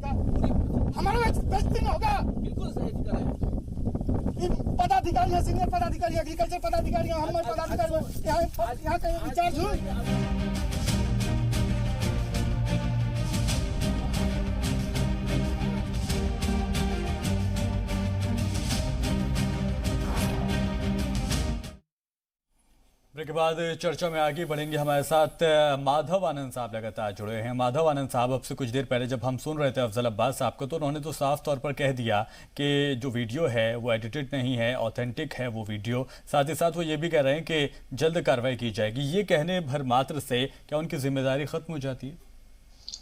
हमारा बेइज्जती होगा। बिल्कुल सही करें। पदाधिकारी है, सीनियर पदाधिकारी, एग्रीकल्चर पदाधिकारी, हम पदाधिकारी यहाँ का इंचार्ज हूँ। ब्रेक के बाद चर्चा में आगे बढ़ेंगे। हमारे साथ माधव आनंद साहब लगातार जुड़े हैं। माधव आनंद साहब, अब से कुछ देर पहले जब हम सुन रहे थे अफजल अब्बास साहब को, तो उन्होंने तो साफ तौर पर कह दिया कि जो वीडियो है वो एडिटेड नहीं है, ऑथेंटिक है वो वीडियो। साथ ही साथ वो ये भी कह रहे हैं कि जल्द कार्रवाई की जाएगी। ये कहने भर मात्र से क्या उनकी जिम्मेदारी खत्म हो जाती है?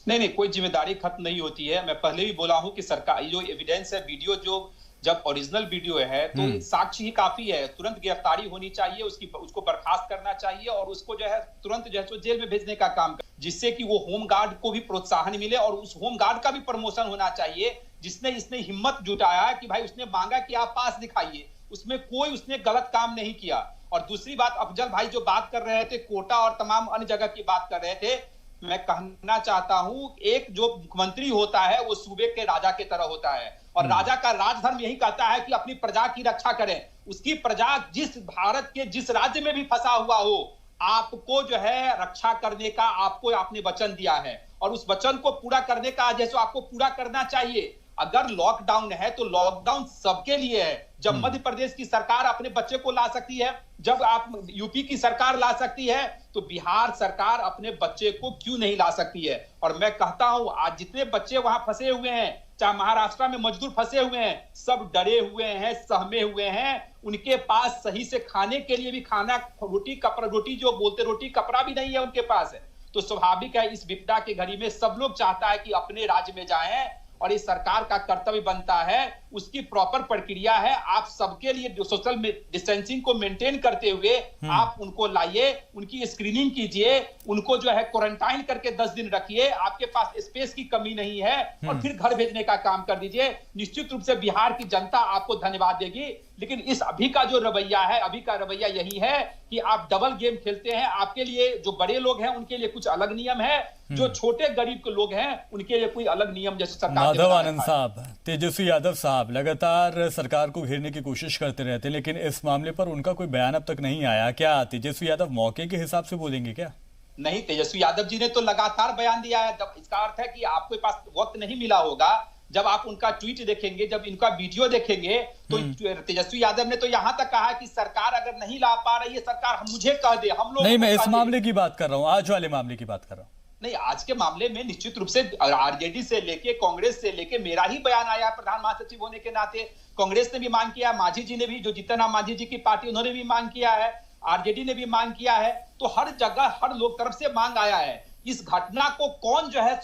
नहीं, कोई जिम्मेदारी खत्म नहीं होती है। मैं पहले भी बोला हूँ कि सरकार जो एविडेंस है, वीडियो जो जब ओरिजिनल वीडियो है तो साक्ष्य ही काफी है। तुरंत गिरफ्तारी होनी चाहिए, उसको बर्खास्त करना चाहिए और उसको जो है तुरंत जो है जेल में भेजने का काम, जिससे कि वो होम गार्ड को भी प्रोत्साहन मिले और उस होम गार्ड का भी प्रमोशन होना चाहिए जिसने इसने हिम्मत जुटाया कि भाई उसने मांगा कि आप पास दिखाइए, उसमें कोई उसने गलत काम नहीं किया। और दूसरी बात, अफजल भाई जो बात कर रहे थे कोटा और तमाम अन्य जगह की बात कर रहे थे, मैं कहना चाहता हूं एक जो मुख्यमंत्री होता है वो सूबे के राजा की तरह होता है और राजा का राजधर्म यही कहता है कि अपनी प्रजा की रक्षा करें। उसकी प्रजा जिस भारत के जिस राज्य में भी फंसा हुआ हो, आपको जो है रक्षा करने का आपको आपने वचन दिया है और उस वचन को पूरा करने का जैसे आपको पूरा करना चाहिए। अगर लॉकडाउन है तो लॉकडाउन सबके लिए है। जब मध्य प्रदेश की सरकार अपने बच्चे को ला सकती है, जब आप यूपी की सरकार ला सकती है, तो बिहार सरकार अपने बच्चे को क्यों नहीं ला सकती है? और मैं कहता हूं आज जितने बच्चे वहां फंसे हुए हैं, चाहे महाराष्ट्र में मजदूर फंसे हुए हैं, सब डरे हुए हैं, सहमे हुए हैं। उनके पास सही से खाने के लिए भी खाना, रोटी कपड़ा, रोटी जो बोलते रोटी कपड़ा भी नहीं है उनके पास है। तो स्वाभाविक है इस विपदा के घड़ी में सब लोग चाहता है कि अपने राज्य में जाएं और इस सरकार का कर्तव्य बनता है, उसकी प्रॉपर प्रक्रिया है। आप सबके लिए सोशल डिस्टेंसिंग को मेंटेन करते हुए आप उनको लाइए, उनकी स्क्रीनिंग कीजिए, उनको जो है क्वारंटाइन करके 10 दिन रखिए। आपके पास स्पेस की कमी नहीं है और फिर घर भेजने का काम कर दीजिए। निश्चित रूप से बिहार की जनता आपको धन्यवाद देगी। लेकिन इस अभी का जो रवैया है, अभी का रवैया यही है कि आप डबल गेम खेलते हैं। आपके लिए जो बड़े लोग हैं उनके लिए कुछ अलग नियम है, जो छोटे गरीब के लोग हैं उनके लिए कोई अलग नियम जैसे सरकार। माधव आनंद साहब, तेजस्वी यादव साहब लगातार सरकार को घेरने की कोशिश करते रहते हैं, लेकिन इस मामले पर उनका कोई बयान अब तक नहीं आया। क्या तेजस्वी यादव मौके के हिसाब से बोलेंगे क्या? नहीं, तेजस्वी यादव जी ने तो लगातार बयान दिया है। इसका अर्थ है कि आपके पास वक्त नहीं मिला होगा। जब आप उनका ट्वीट देखेंगे, जब इनका वीडियो देखेंगे, तो तेजस्वी यादव ने तो यहां तक कहा कि सरकार अगर नहीं ला पा रही है, सरकार मुझे कह दे, हम लोग नहीं, मैं इस मामले की बात कर रहा हूं, आज वाले मामले की बात कर रहा हूं। नहीं, आज के मामले में निश्चित रूप से आरजेडी से लेके कांग्रेस से लेके मेरा ही बयान आया। प्रधान महासचिव होने के नाते कांग्रेस ने भी मांग किया, मांझी जी ने भी, जो जीतन राम मांझी जी की पार्टी, उन्होंने भी मांग किया है, आरजेडी ने भी मांग किया है। तो हर जगह हर लोग तरफ से मांग आया है। इस घटना को कौन जो है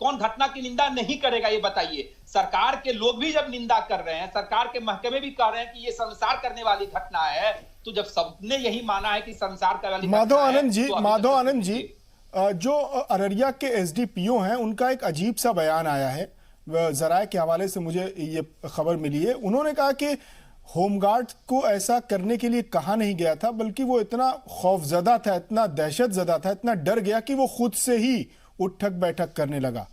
कौन घटना की निंदा नहीं करेगा, ये बताइए। सरकार के लोग भी जब निंदा कर रहे हैं, सरकार के महकमे भी कह रहे हैं कि ये संसार करने वाली घटना है, तो जब सबने यही माना है कि संसार करने वाली माधव आनंद जी, जो अररिया के एसडीपीओ हैं उनका एक अजीब सा बयान आया है, जराये के हवाले से मुझे ये खबर मिली है। उन्होंने कहा कि होमगार्ड को ऐसा करने के लिए कहा नहीं गया था, बल्कि वो इतना खौफजदा था, इतना दहशतजदा था, इतना डर गया कि वो खुद से ही उठक बैठक करने लगा।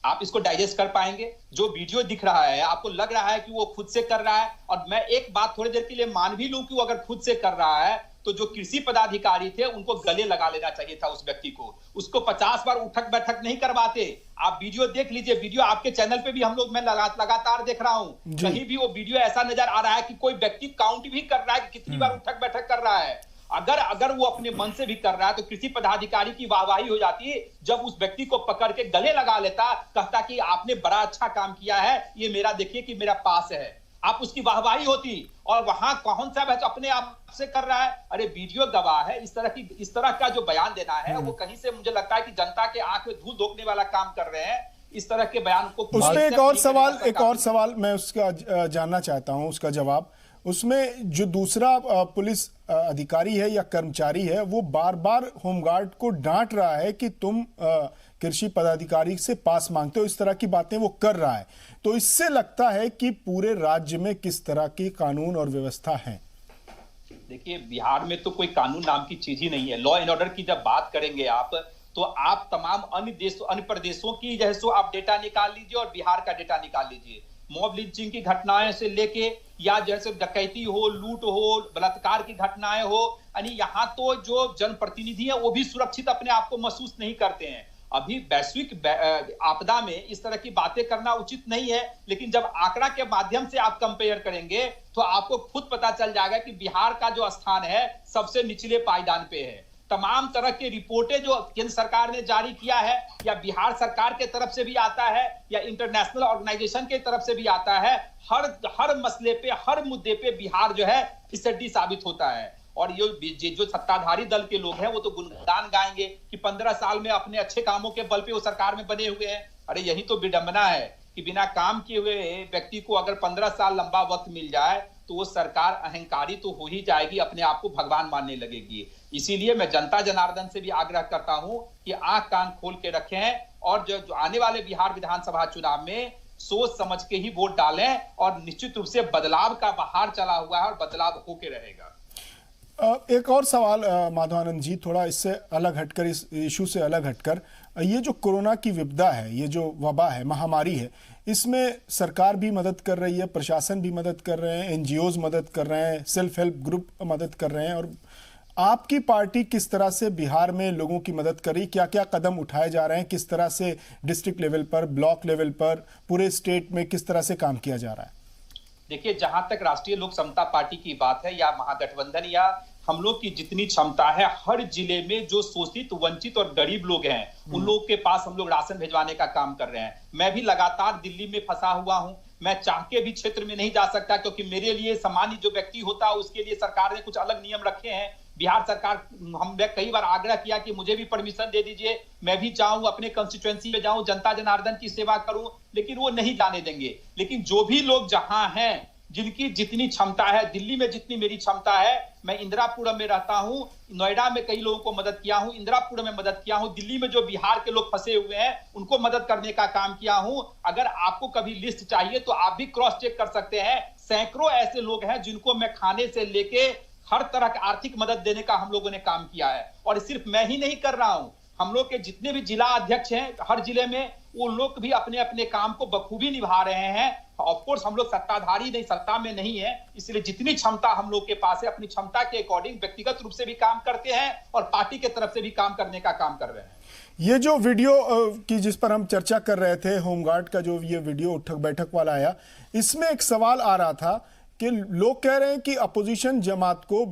आप इसको डाइजेस्ट कर पाएंगे? जो वीडियो दिख रहा है आपको लग रहा है कि वो खुद से कर रहा है, और मैं एक बात थोड़ी देर के लिए मान भी लूं कि वो अगर खुद से कर रहा है तो जो कृषि पदाधिकारी थे उनको गले लगा लेना चाहिए था उस व्यक्ति को। उसको 50 बार उठक बैठक नहीं करवाते। आप वीडियो देख लीजिए, वीडियो आपके चैनल पे भी हम लोग मैं लगातार देख रहा हूं, कहीं भी वो वीडियो ऐसा नजर आ रहा है कि कोई व्यक्ति काउंट भी कर रहा है कि कितनी बार उठक बैठक कर रहा है। अगर वो अपने मन से भी कर रहा है तो कृषि पदाधिकारी की वाहवाही हो जाती है जब उस व्यक्ति को पकड़ के गले लगा लेता, कहता कि आपने बड़ा अच्छा काम किया है, ये मेरा देखिए कि मेरा पास है, आप उसकी वाहवाही होती। और वहां कौन सा अपने आप से कर रहा है? अरे वीडियो गवाह है। इस तरह का जो बयान देना है वो कहीं से मुझे लगता है कि जनता के आंख में धूल झोंकने वाला काम कर रहे हैं। इस तरह के बयान को उसमें एक और सवाल मैं उसका जानना चाहता हूं, उसका जवाब। उसमें जो दूसरा पुलिस अधिकारी है या कर्मचारी है, वो बार बार होमगार्ड को डांट रहा है कि तुम कृषि पदाधिकारी से पास मांगते हो, इस तरह की बातें वो कर रहा है। तो इससे लगता है कि पूरे राज्य में किस तरह की कानून और व्यवस्था है। देखिए, बिहार में तो कोई कानून नाम की चीज ही नहीं है। लॉ एंड ऑर्डर की जब बात करेंगे आप, तो आप तमाम अन्य प्रदेशों की जो है सो आप डेटा निकाल लीजिए और बिहार का डेटा निकाल लीजिए। मॉब लिंचिंग की घटनाएं से लेके या जैसे डकैती हो, लूट हो, बलात्कार की घटनाएं हो, यानी यहाँ तो जो जनप्रतिनिधि है वो भी सुरक्षित अपने आप को महसूस नहीं करते हैं। अभी वैश्विक आपदा में इस तरह की बातें करना उचित नहीं है, लेकिन जब आंकड़ा के माध्यम से आप कंपेयर करेंगे तो आपको खुद पता चल जाएगा कि बिहार का जो स्थान है सबसे निचले पायदान पे है। तमाम तरह की रिपोर्टें जो केंद्र सरकार ने जारी किया है या बिहार सरकार के तरफ से भी आता है या इंटरनेशनल ऑर्गेनाइजेशन के तरफ से भी आता है, हर मसले पे, हर मुद्दे पे बिहार जो है फिसड्डी साबित होता है। और ये जो सत्ताधारी दल के लोग हैं वो तो गुणगान गाएंगे कि 15 साल में अपने अच्छे कामों के बल पे वो सरकार में बने हुए हैं। अरे यही तो विडंबना है कि बिना काम किए हुए व्यक्ति को अगर 15 साल लंबा वक्त मिल जाए तो वो सरकार अहंकारी तो हो ही जाएगी, अपने आप को भगवान मानने लगेगी। इसीलिए मैं जनता जनार्दन से भी आग्रह करता हूं कि आंख कान खोल के रखें और जो आने वाले बिहार विधानसभा चुनाव में सोच समझ के ही वोट डालें और निश्चित रूप से बदलाव का बहार चला हुआ है और बदलाव होके रहेगा। एक और सवाल माधवानंद जी, थोड़ा इससे अलग हटकर, इस इशू से अलग हटकर, ये जो कोरोना की विपदा है, ये जो वबा है, महामारी है, इसमें सरकार भी मदद कर रही है, प्रशासन भी मदद कर रहे हैं, एनजीओज मदद कर रहे हैं, सेल्फ हेल्प ग्रुप मदद कर रहे हैं, और आपकी पार्टी किस तरह से बिहार में लोगों की मदद कर रही, क्या क्या कदम उठाए जा रहे हैं, किस तरह से डिस्ट्रिक्ट लेवल पर, ब्लॉक लेवल पर, पूरे स्टेट में किस तरह से काम किया जा रहा है? देखिए, जहां तक राष्ट्रीय लोक समता पार्टी की बात है या महागठबंधन या हम लोग की जितनी क्षमता है, हर जिले में जो शोषित, वंचित और गरीब लोग हैं उन लोगों के पास हम लोग राशन भिजवाने का काम कर रहे हैं। मैं भी लगातार दिल्ली में फंसा हुआ हूं, मैं चाह के भी क्षेत्र में नहीं जा सकता क्योंकि मेरे लिए सामान्य जो व्यक्ति होता है उसके लिए सरकार ने कुछ अलग नियम रखे हैं। बिहार सरकार, हमने कई बार आग्रह किया कि मुझे भी परमिशन दे दीजिए, मैं भी जाऊं, अपने कंस्टिट्यूएंसी में जाऊं, जनता जनार्दन की सेवा करूं, लेकिन वो नहीं जाने देंगे। लेकिन जो भी लोग जहां हैं, जिनकी जितनी क्षमता है, दिल्ली में जितनी मेरी क्षमता है, मैं इंदिरापुरम में रहता हूं, नोएडा में कई लोगों को मदद किया हूं, इंदिरापुरम में मदद किया हूं, दिल्ली में जो बिहार के लोग फंसे हुए हैं उनको मदद करने का काम किया हूं। अगर आपको कभी लिस्ट चाहिए तो आप भी क्रॉस चेक कर सकते हैं। सैकड़ों ऐसे लोग हैं जिनको मैं खाने से लेके हर तरह की आर्थिक मदद देने का हम लोगों ने काम किया है। और सिर्फ मैं ही नहीं कर रहा हूं, हम लोग के जितने भी जिला अध्यक्ष हैं हर जिले में, वो लोग भी अपने अपने काम को बखूबी निभा रहे हैं। ऑफ कोर्स हम लोग सत्ताधारी नहीं, सत्ता में नहीं है, इसलिए जितनी क्षमता हम लोग के पास है अपनी क्षमता के अकॉर्डिंग व्यक्तिगत रूप से भी काम करते हैं और पार्टी के तरफ से भी काम करने का काम कर रहे हैं। ये जो वीडियो की जिस पर हम चर्चा कर रहे थे, होमगार्ड का जो ये वीडियो उठक बैठक वाला आया, इसमें एक सवाल आ रहा था कि लोग कह रहे हैं कि अपोजिशन जमात को,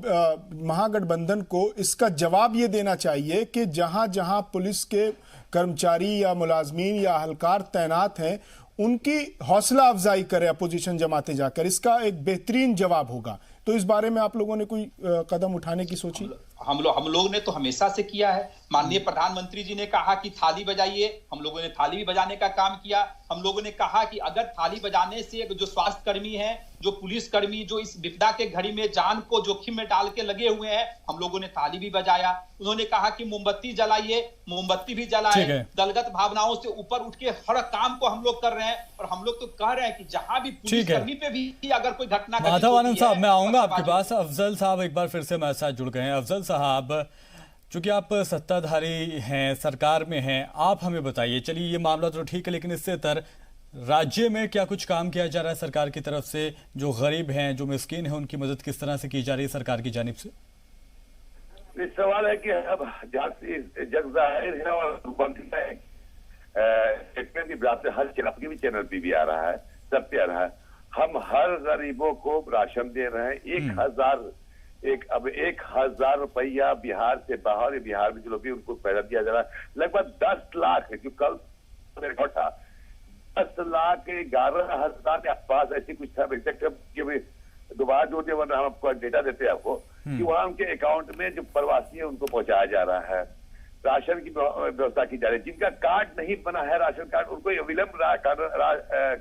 महागठबंधन को इसका जवाब ये देना चाहिए कि जहां जहां पुलिस के कर्मचारी या मुलाजमीन या अहलकार तैनात हैं उनकी हौसला अफजाई करे अपोजिशन जमातें जाकर, इसका एक बेहतरीन जवाब होगा। तो इस बारे में आप लोगों ने कोई कदम उठाने की सोची? हम लोग ने तो हमेशा से किया है। माननीय प्रधानमंत्री जी ने कहा कि थाली बजाइए, हम लोगों ने थाली भी बजाने का काम किया। हम लोगों ने कहा कि अगर थाली बजाने से जो स्वास्थ्य कर्मी हैं, जो पुलिस कर्मी जो इस विपदा के घड़ी में जान को जोखिम में डाल के लगे हुए हैं, हम लोगों ने थाली भी बजाया। उन्होंने कहा कि मोमबत्ती जलाइए, मोमबत्ती भी जलाए। दलगत भावनाओं से ऊपर उठ के हर काम को हम लोग कर रहे हैं और हम लोग तो कह रहे हैं कि जहां भी पुलिस कर्मी पे भी अगर कोई घटना, माधवानंद साहब मैं आऊंगा आपके पास। अफजल साहब एक बार फिर से हमारे साथ जुड़ गए हैं। अफजल साहब, चूंकि आप सत्ताधारी हैं, सरकार में हैं, आप हमें बताइए, चलिए ये मामला तो ठीक है, लेकिन इससे तर राज्य में क्या कुछ काम किया जा रहा है सरकार की तरफ से? जो गरीब हैं, जो मिस्कीन हैं, उनकी मदद किस तरह से की जा रही है सरकार की जानिब से? सवाल है कि अब जग जाहिर है और हर अपने भी चैनल पे भी आ रहा है, सब पे आ रहा है। हम हर गरीबों को राशन दे रहे हैं। 1,000 रुपया बिहार से बाहर, बिहार में जो लोग भी उनको पैसा दिया जा रहा है। लगभग 10 लाख है, जो कल था 10 लाख 11,000 के आसपास ऐसी कुछ था। दोबारा जोड़ने वाला हम आपको डेटा देते हैं आपको कि वहां उनके अकाउंट में जो प्रवासी है उनको पहुंचाया जा रहा है। राशन की व्यवस्था की जा रही है। जिनका कार्ड नहीं बना है राशन कार्ड, उनको विलंब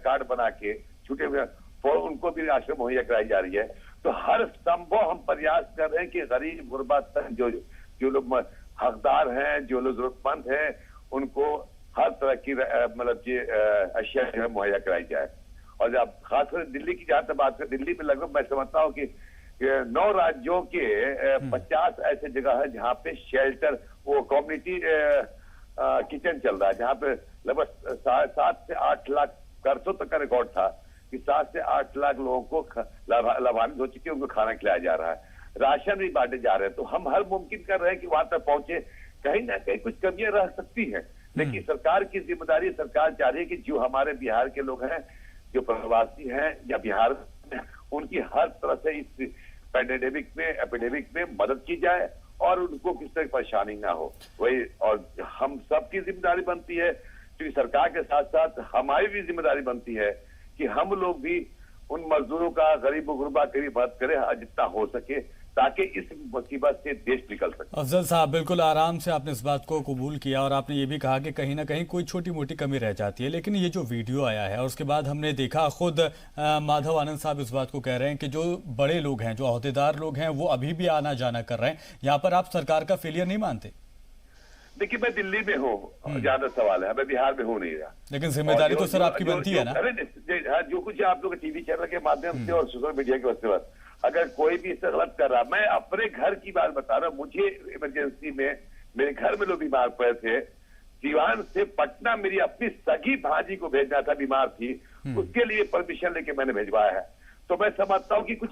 कार्ड बना के छूटे हुए उनको भी राशन मुहैया कराई जा रही है। तो हर संभव हम प्रयास कर रहे हैं कि गरीब गुरबा जो लोग हकदार हैं, जो लोग जरूरतमंद हैं, उनको हर तरह की मतलब अशिया जो है मुहैया कराई जाए। और जब खासकर दिल्ली की जहां तक बात करें, दिल्ली में लगभग मैं समझता हूँ कि 9 राज्यों के 50 ऐसे जगह है जहाँ पे शेल्टर, वो कम्युनिटी किचन चल रहा है, जहाँ पे लगभग 7 से 8 लाख, परसों तक का रिकॉर्ड था कि 7 से 8 लाख लोगों को लाभान्वित हो चुके, उनको खाना खिलाया जा रहा है, राशन भी बांटे जा रहे हैं। तो हम हर मुमकिन कर रहे हैं कि वहां तक पहुंचे। कहीं ना कहीं कुछ कमियां रह सकती हैं, लेकिन सरकार की जिम्मेदारी, सरकार चाह रही है कि जो हमारे बिहार के लोग हैं, जो प्रवासी हैं या बिहार में, उनकी हर तरह से इस एपिडेमिक में मदद की जाए और उनको किसी तरह की परेशानी ना हो। वही, और हम सबकी जिम्मेदारी बनती है, क्योंकि सरकार के साथ साथ हमारी भी जिम्मेदारी बनती है कि हम लोग भी उन मजदूरों का, गरीब गुरबा की भी मदद करें जितना हो सके, ताकि इस मुसीबत से देश निकल सके। अफजल साहब, बिल्कुल आराम से आपने इस बात को कबूल किया और आपने ये भी कहा कि कहीं ना कहीं कोई छोटी मोटी कमी रह जाती है, लेकिन ये जो वीडियो आया है और उसके बाद हमने देखा, खुद माधव आनंद साहब इस बात को कह रहे हैं कि जो बड़े लोग हैं, जो अहदेदार लोग हैं, वो अभी भी आना जाना कर रहे हैं। यहाँ पर आप सरकार का फेलियर नहीं मानते? देखिए, मैं दिल्ली में हूँ, ज्यादा सवाल है, मैं बिहार में हूँ नहीं रहा, लेकिन जिम्मेदारी तो सर आपकी बनती है ना। जो कुछ आप लोग टीवी चैनल के माध्यम से और सोशल मीडिया के वजह से अगर कोई भी इससे गलत कर रहा, मैं अपने घर की बात बता रहा हूँ। मुझे इमरजेंसी में मेरे घर में लोग बीमार पड़े थे, सीवान से पटना मेरी अपनी सगी भांजी को भेजना था, बीमार थी, उसके लिए परमिशन लेके मैंने भेजवाया है। तो मैं समझता हूँ कि कुछ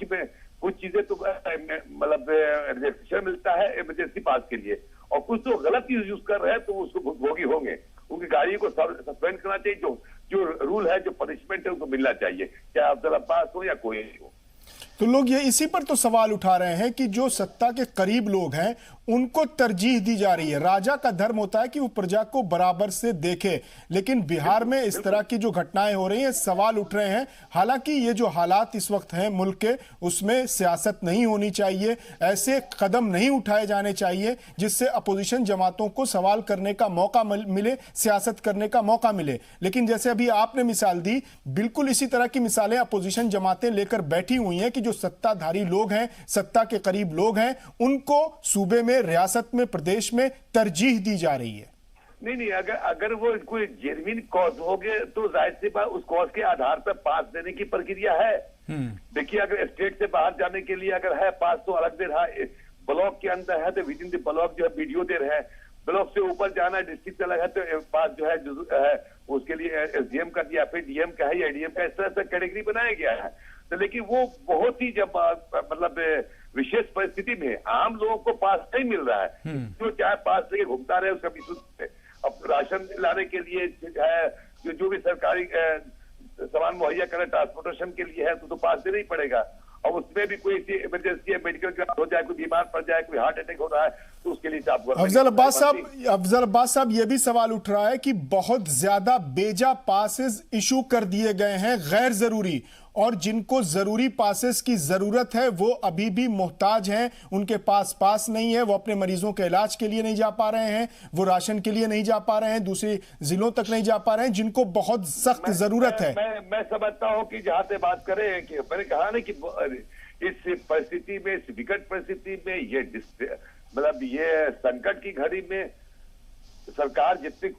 चीजें तो मतलब रिजर्वेशन मिलता है इमरजेंसी पास के लिए, और कुछ तो गलत यूज कर रहे हैं तो उसको भुगतभोगी होंगे। उनकी गाड़ी को सस्पेंड करना चाहिए, जो रूल है, जो पनिशमेंट है, उनको मिलना चाहिए, चाहे अब्दुल अब्बास हो या कोई हो। तो लोग ये इसी पर तो सवाल उठा रहे हैं कि जो सत्ता के करीब लोग हैं उनको तरजीह दी जा रही है। राजा का धर्म होता है कि वो प्रजा को बराबर से देखे, लेकिन बिहार में इस तरह की जो घटनाएं हो रही हैं, सवाल उठ रहे हैं। हालांकि ये जो हालात इस वक्त हैं मुल्क के, उसमें सियासत नहीं होनी चाहिए, ऐसे कदम नहीं उठाए जाने चाहिए जिससे अपोजिशन जमातों को सवाल करने का मौका मिले, सियासत करने का मौका मिले। लेकिन जैसे अभी आपने मिसाल दी, बिल्कुल इसी तरह की मिसालें अपोजिशन जमातें लेकर बैठी हुई हैं कि जो सत्ताधारी लोग हैं, सत्ता के करीब लोग हैं, उनको सूबे में, रियासत में, प्रदेश में तरजीह दी जा रही है। नहीं, अगर वो कोई जेन्युइन कॉज हो गए तो जाहिर सी बात उस कॉज के आधार पर पास देने की प्रक्रिया है। देखिए, अगर स्टेट से बाहर जाने के लिए अगर है पास तो अलग दे रहा है, ब्लॉक के अंदर है तो विद इन द ब्लॉक जो है वीडियो दे रहे हैं, ब्लॉक से ऊपर जाना है, डिस्ट्रिक्ट अलग है तो पास जो है उसके लिए एसडीएम का दिया, फिर डीएम का है या एडीएम का, इस तरह से कैटेगरी बनाया गया है। तो लेकिन वो बहुत ही जब मतलब विशेष परिस्थिति में आम लोगों को पास नहीं मिल रहा है, जो चाहे पास लेके घूमता रहे, उसका भी अब राशन लाने के लिए है, जो भी सरकारी सामान मुहैया करे ट्रांसपोर्टेशन के लिए है तो पास देना ही पड़ेगा। और उसमें भी कोई इमरजेंसी है, मेडिकल हो जाए, कोई बीमार पड़ जाए, कोई हार्ट अटैक हो रहा है तो उसके लिए अफजल अब्बास साहब ये भी सवाल उठ रहा है कि बहुत ज्यादा बेजा पासेस इशू कर दिए गए हैं गैर जरूरी, और जिनको जरूरी पासेस की जरूरत है वो अभी भी मोहताज हैं, उनके पास नहीं है, वो अपने मरीजों के इलाज के लिए नहीं जा पा रहे हैं, वो राशन के लिए नहीं जा पा रहे हैं, दूसरे जिलों तक नहीं जा पा रहे हैं, जिनको बहुत सख्त जरूरत है। मैं समझता हूं कि जहां से बात करें कि मैंने कहा ना कि इस परिस्थिति में, इस विकट परिस्थिति में, ये संकट की घड़ी में सरकार जितना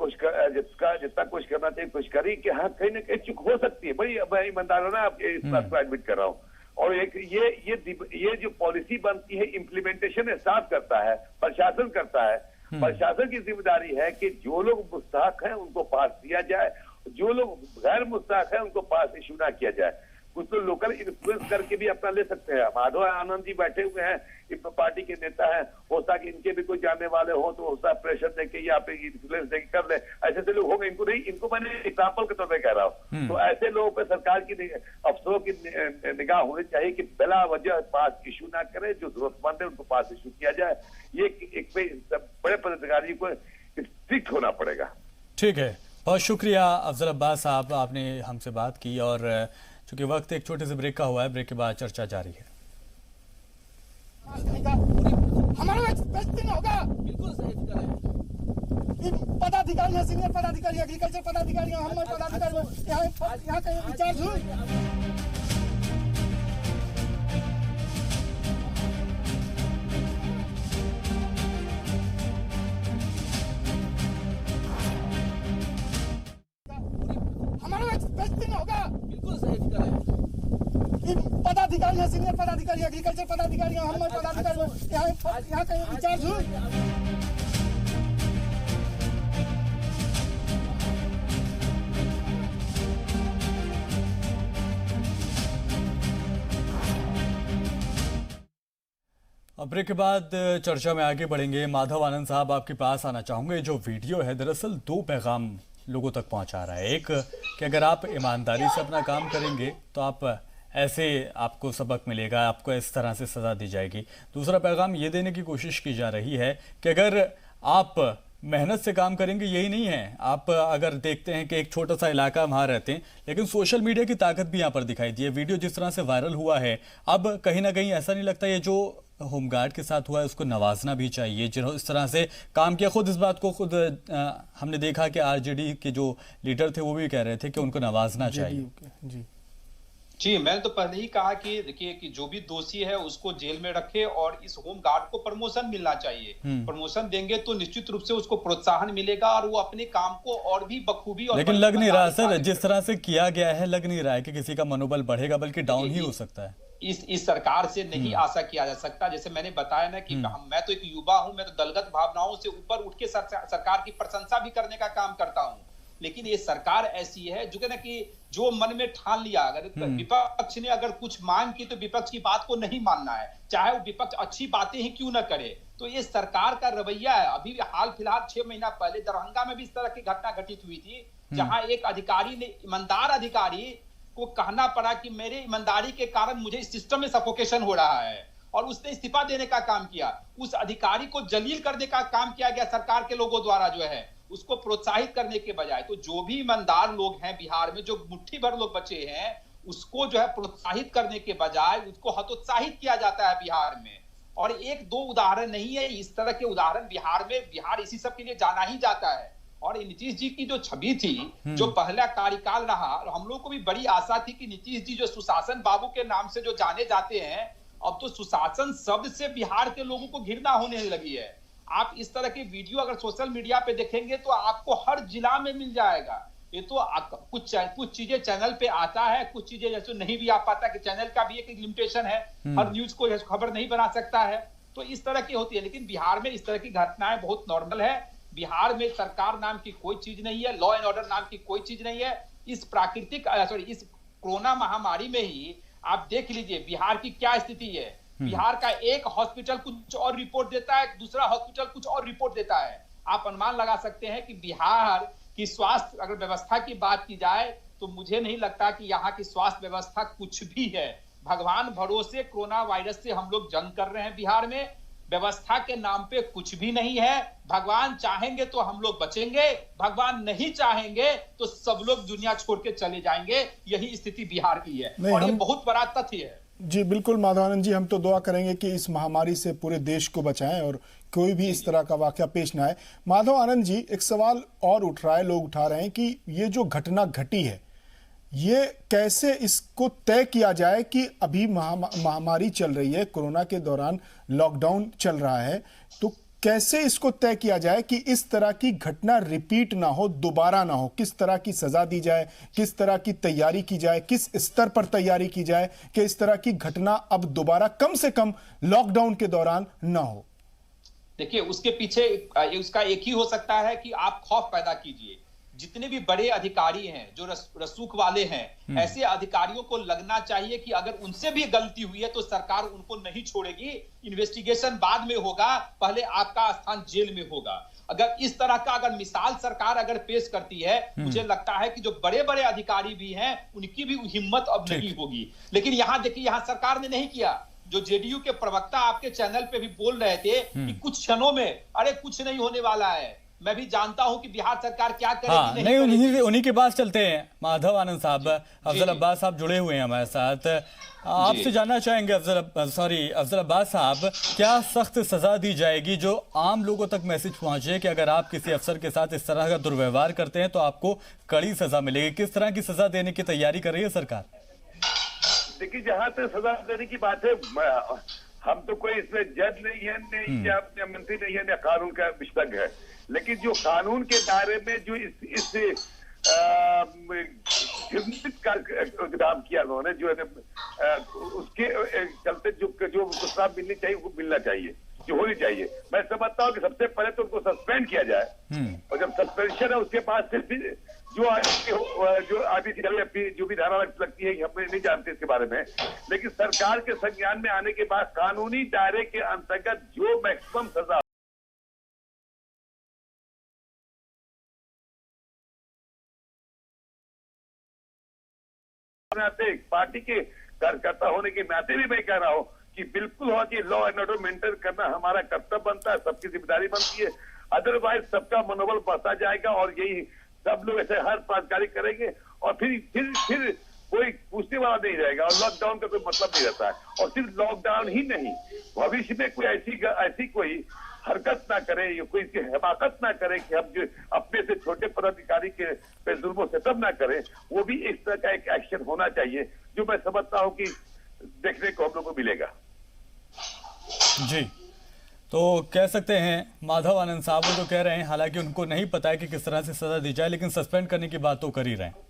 कुछ करना चाहिए कुछ करी कि हाँ कहीं ना कहीं चूक हो सकती है। भाई मैं ईमानदार हूं ना, इस बात को एडमिट कर रहा हूं। और एक ये जो पॉलिसी बनती है, इम्प्लीमेंटेशन स्टाफ करता है, प्रशासन करता है। प्रशासन की जिम्मेदारी है कि जो लोग मुस्तहक हैं उनको पास दिया जाए, जो लोग गैर मुस्तहक हैं उनको पास इशू ना किया जाए। कुछ तो लोकल इन्फ्लुएंस करके भी अपना ले सकते हैं। माधव आनंद जी बैठे हुए हैं, पार्टी के नेता हैं, हो सकता कि इनके भी कोई जानने वाले हो तो उसका प्रेशर देके या फिर इन्फ्लुएंस देके कर ले, ऐसे से लोग होंगे। इनको नहीं, इनको मैंने एग्जाम्पल के तौर पर कह रहा हूँ। तो ऐसे लोगों पर सरकार की अफसरों की निगाह होनी चाहिए कि बिला वजह पास इशू ना करे, जो जरूरतमंद है उनको पास इशू किया जाए। ये एक बड़े पदाधिकारी को स्ट्रिक्ट होना पड़ेगा। ठीक है, बहुत शुक्रिया अफजल अब्बास साहब, आपने हमसे बात की। और चूंकि वक्त एक छोटे से ब्रेक का हुआ है, ब्रेक के बाद चर्चा जारी है। हमारा होगा, बिल्कुल सही पदाधिकारी है, सीनियर पदाधिकारी, एग्रीकल्चर पदाधिकारी, हम पदाधिकारी यहाँ कहीं इंचार्ज हुए। होगा, बिल्कुल सही पदाधिकारी है, सीनियर पदाधिकारी, एग्रीकल्चर पदाधिकारी, हम पदाधिकारी यहाँ कहीं इंचार्ज हुए। ब्रेक के बाद चर्चा में आगे बढ़ेंगे। माधव आनंद साहब, आपके पास आना चाहूंगे। जो वीडियो है दरअसल दो पैगाम लोगों तक पहुंचा रहा है। एक कि अगर आप ईमानदारी से अपना काम करेंगे तो आप ऐसे आपको सबक मिलेगा, आपको इस तरह से सज़ा दी जाएगी। दूसरा पैगाम ये देने की कोशिश की जा रही है कि अगर आप मेहनत से काम करेंगे, यही नहीं है, आप अगर देखते हैं कि एक छोटा सा इलाका वहाँ रहते हैं, लेकिन सोशल मीडिया की ताकत भी यहाँ पर दिखाई दी है। वीडियो जिस तरह से वायरल हुआ है, अब कहीं ना कहीं ऐसा नहीं लगता ये जो होमगार्ड के साथ हुआ है उसको नवाजना भी चाहिए, जिन्होंने इस तरह से काम किया। खुद इस बात को हमने देखा कि आरजेडी के जो लीडर थे वो भी कह रहे थे कि उनको नवाजना चाहिए। जी, मैंने तो पहले ही कहा कि देखिए कि जो भी दोषी है उसको जेल में रखे और इस होम गार्ड को प्रमोशन मिलना चाहिए। प्रमोशन देंगे तो निश्चित रूप से उसको प्रोत्साहन मिलेगा और वो अपने काम को और भी बखूबी और लेकिन लग नहीं रहा सर, जिस तरह से किया गया है लग नहीं रहा है कि किसी का मनोबल बढ़ेगा, बल्कि डाउन ही हो सकता है। इस सरकार से नहीं आशा किया जा सकता। जैसे मैंने बताया ना कि मैं तो एक युवा हूं, मैं तो दलगत भावनाओं से ऊपर उठ के सरकार की प्रशंसा भी करने का काम करता हूं। लेकिन ये सरकार ऐसी है जो ना कि जो मन में ठान लिया, अगर विपक्ष ने अगर कुछ मांग की तो विपक्ष की बात को नहीं मानना है, चाहे वो विपक्ष अच्छी बातें ही क्यों ना करे। तो ये सरकार का रवैया है। अभी हाल फिलहाल 6 महीना पहले दरभंगा में भी इस तरह की घटना घटित हुई थी, जहां एक अधिकारी ने, ईमानदार अधिकारी को कहना पड़ा कि मेरे ईमानदारी के कारण मुझे इस सिस्टम में सफोकेशन हो रहा है, और उसने इस्तीफा देने का काम किया। उस अधिकारी को जलील करने का काम किया गया सरकार के लोगों द्वारा, जो है उसको प्रोत्साहित करने के बजाय। तो जो भी ईमानदार लोग हैं बिहार में, जो मुट्ठी भर लोग बचे हैं, उसको जो है प्रोत्साहित करने के बजाय उसको हतोत्साहित किया जाता है बिहार में। और एक दो उदाहरण नहीं है, इस तरह के उदाहरण बिहार में, बिहार इसी सब के लिए जाना ही जाता है। और नीतीश जी की जो छवि थी, जो पहला कार्यकाल रहा, हम लोग को भी बड़ी आशा थी कि नीतीश जी जो सुशासन बाबू के नाम से जो जाने जाते हैं, अब तो सुशासन शब्द से बिहार के लोगों को घृणा होने लगी है। आप इस तरह की वीडियो अगर सोशल मीडिया पे देखेंगे तो आपको हर जिला में मिल जाएगा। ये तो कुछ चीजें चैनल पे आता है, कुछ चीजें जैसे नहीं भी आ पाता, कि चैनल का भी एक लिमिटेशन है, हर न्यूज को खबर नहीं बना सकता है। तो इस तरह की होती है। लेकिन बिहार में इस तरह की घटनाएं बहुत नॉर्मल है। बिहार में सरकार नाम की कोई चीज नहीं है, लॉ एंड ऑर्डर नाम की कोई चीज नहीं है। इस इस कोरोना महामारी में ही आप देख लीजिए बिहार की क्या स्थिति है। बिहार का एक हॉस्पिटल कुछ और रिपोर्ट देता है, दूसरा हॉस्पिटल कुछ और रिपोर्ट देता है। आप अनुमान लगा सकते हैं कि बिहार की स्वास्थ्य अगर व्यवस्था की बात की जाए तो मुझे नहीं लगता कि यहाँ की स्वास्थ्य व्यवस्था कुछ भी है। भगवान भरोसे कोरोना वायरस से हम लोग जंग कर रहे हैं बिहार में। व्यवस्था के नाम पे कुछ भी नहीं है। भगवान चाहेंगे तो हम लोग बचेंगे, भगवान नहीं चाहेंगे तो सब लोग दुनिया छोड़ के चले जाएंगे। यही स्थिति बिहार की है और ये बहुत बड़ा तथ्य है। जी बिल्कुल माधवानंद जी, हम तो दुआ करेंगे कि इस महामारी से पूरे देश को बचाएं और कोई भी इस तरह का वाकया पेश ना आए। माधव आनंद जी, एक सवाल और उठ रहा है, लोग उठा रहे हैं कि ये जो घटना घटी है, ये कैसे इसको तय किया जाए कि अभी महामारी चल रही है, कोरोना के दौरान लॉकडाउन चल रहा है, तो कैसे इसको तय किया जाए कि इस तरह की घटना रिपीट ना हो, दोबारा ना हो? किस तरह की सजा दी जाए, किस तरह की तैयारी की जाए, किस स्तर पर तैयारी की जाए कि इस तरह की घटना अब दोबारा कम से कम लॉकडाउन के दौरान ना हो? देखिए, उसके पीछे उसका एक ही हो सकता है कि आप खौफ पैदा कीजिए। जितने भी बड़े अधिकारी हैं, जो रसूख वाले हैं, ऐसे अधिकारियों को लगना चाहिए कि अगर उनसे भी गलती हुई है तो सरकार उनको नहीं छोड़ेगी। इन्वेस्टिगेशन बाद में होगा, पहले आपका स्थान जेल में होगा। अगर इस तरह का अगर मिसाल सरकार अगर पेश करती है, मुझे लगता है कि जो बड़े बड़े अधिकारी भी हैं उनकी भी हिम्मत अब नहीं होगी। लेकिन यहाँ देखिए, यहाँ सरकार ने नहीं किया। जो जेडीयू के प्रवक्ता आपके चैनल पे भी बोल रहे थे कि कुछ क्षणों में, अरे कुछ नहीं होने वाला है। मैं भी जानता हूं कि बिहार सरकार क्या करेगी। नहीं, उन्हीं के पास चलते हैं। माधव आनंद साहब, अफजल अब्बास साहब जुड़े हुए हैं हमारे साथ। आपसे जानना चाहेंगे अफजल अब्बास साहब, क्या सख्त सजा दी जाएगी जो आम लोगों तक मैसेज पहुंचे कि अगर आप किसी अफसर के साथ इस तरह का दुर्व्यवहार करते हैं तो आपको कड़ी सजा मिलेगी? किस तरह की सजा देने की तैयारी कर रही है सरकार? देखिए, जहां तक सजा देने की बात है, हम तो कोई इसमें जज नहीं है, न मंत्री नहीं है, न कानून का विशेषज्ञ है। लेकिन जो कानून के दायरे में जो इस का काम किया उन्होंने, जो है उसके चलते जो सजा मिलनी चाहिए वो मिलना चाहिए, जो होनी चाहिए। मैं समझता हूँ कि सबसे पहले तो उनको सस्पेंड किया जाए, और जब सस्पेंशन है उसके बाद जो अभी जो भी धारा लगती है हम नहीं जानते इसके बारे में, लेकिन सरकार के संज्ञान में आने के बाद कानूनी दायरे के अंतर्गत जो मैक्सिमम सजा पार्टी के कार्यकर्ता होने के नाते भी मैं कह रहा हूं कि बिल्कुल हो कि लॉ एंड ऑर्डर मेंटेन करना हमारा कर्तव्य बनता है, सबकी जिम्मेदारी बनती है। अदरवाइज सबका मनोबल बढ़ता जाएगा और यही सब लोग ऐसे हर पदाधिकारी करेंगे और फिर कोई पूछने वाला नहीं रहेगा और लॉकडाउन का कोई मतलब नहीं रहता है। और सिर्फ लॉकडाउन ही नहीं, भविष्य में कोई ऐसी कोई हरकत ना करे या कोई इसकी हिमाकत ना करे कि हम जो अपने से छोटे पदाधिकारी के पे जुल्म सितम ना करें, वो भी इस तरह का एक एक्शन होना चाहिए जो मैं समझता हूं कि देखने को हम लोग को मिलेगा। जी, तो कह सकते हैं माधव आनंद साहब वो तो कह रहे हैं, हालांकि उनको नहीं पता है कि किस तरह से सजा दी जाए, लेकिन सस्पेंड करने की बात तो कर ही रहे हैं।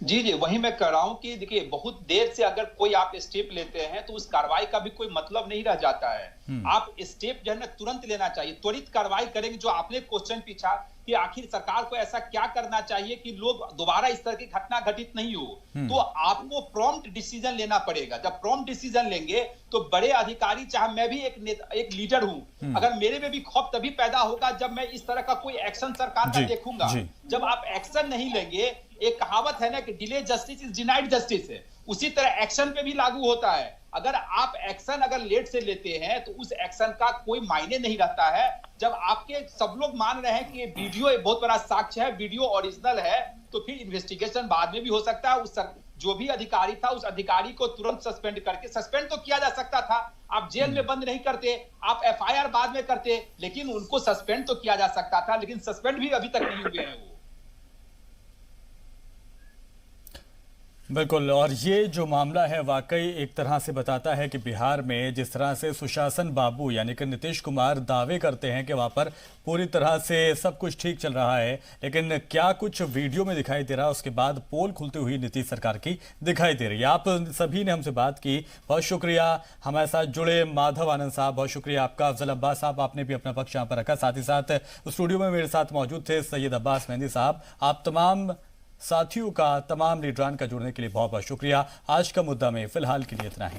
जी, वही मैं कह रहा हूं कि देखिए बहुत देर से अगर कोई आप स्टेप लेते हैं तो उस कार्रवाई का भी कोई मतलब नहीं रह जाता है। आप स्टेप जो है ना तुरंत लेना चाहिए, त्वरित कार्रवाई करेंगे। जो आपने क्वेश्चन पूछा कि आखिर सरकार को ऐसा क्या करना चाहिए कि लोग दोबारा इस तरह की घटना घटित नहीं हो, तो आपको प्रॉम्प्ट डिसीजन लेना पड़ेगा। जब प्रॉम्प्ट डिसीजन लेंगे तो बड़े अधिकारी, चाहे मैं भी एक लीडर हूं, अगर मेरे में भी खौफ तभी पैदा होगा जब मैं इस तरह का कोई एक्शन सरकार का देखूंगा। जब आप एक्शन नहीं लेंगे, एक कहावत है ना कि delay justice is denied justice है, उसी तरह एक्शन पे भी लागू होता है। अगर आप एक्शन अगर लेट से लेते हैं तो उस एक्शन का कोई मायने नहीं रहता है। जब आपके सब लोग मान रहे हैं कि ये वीडियो एक बहुत बड़ा साक्ष्य है, वीडियो ओरिजिनल है, तो फिर इन्वेस्टिगेशन बाद में भी हो सकता है। उस जो भी अधिकारी था उस अधिकारी को तुरंत सस्पेंड करके, सस्पेंड तो किया जा सकता था, आप जेल में बंद नहीं करते, आप एफआईआर बाद में करते, लेकिन उनको सस्पेंड तो किया जा सकता था, लेकिन सस्पेंड भी अभी तक नहीं हुए हैं वो। बिल्कुल, और ये जो मामला है वाकई एक तरह से बताता है कि बिहार में जिस तरह से सुशासन बाबू यानी कि नीतीश कुमार दावे करते हैं कि वहाँ पर पूरी तरह से सब कुछ ठीक चल रहा है, लेकिन क्या कुछ वीडियो में दिखाई दे रहा है उसके बाद पोल खुलती हुई नीतीश सरकार की दिखाई दे रही है। आप सभी ने हमसे बात की, बहुत शुक्रिया हमारे साथ जुड़े माधव आनंद साहब, बहुत शुक्रिया आपका। अफजल अब्बास साहब, आपने भी अपना पक्ष यहाँ पर रखा, साथ ही साथ स्टूडियो में मेरे साथ मौजूद थे सैयद अब्बास मेहंदी साहब। आप तमाम साथियों का, तमाम लीडरान का जुड़ने के लिए बहुत बहुत शुक्रिया। आज का मुद्दा में फिलहाल के लिए इतना ही।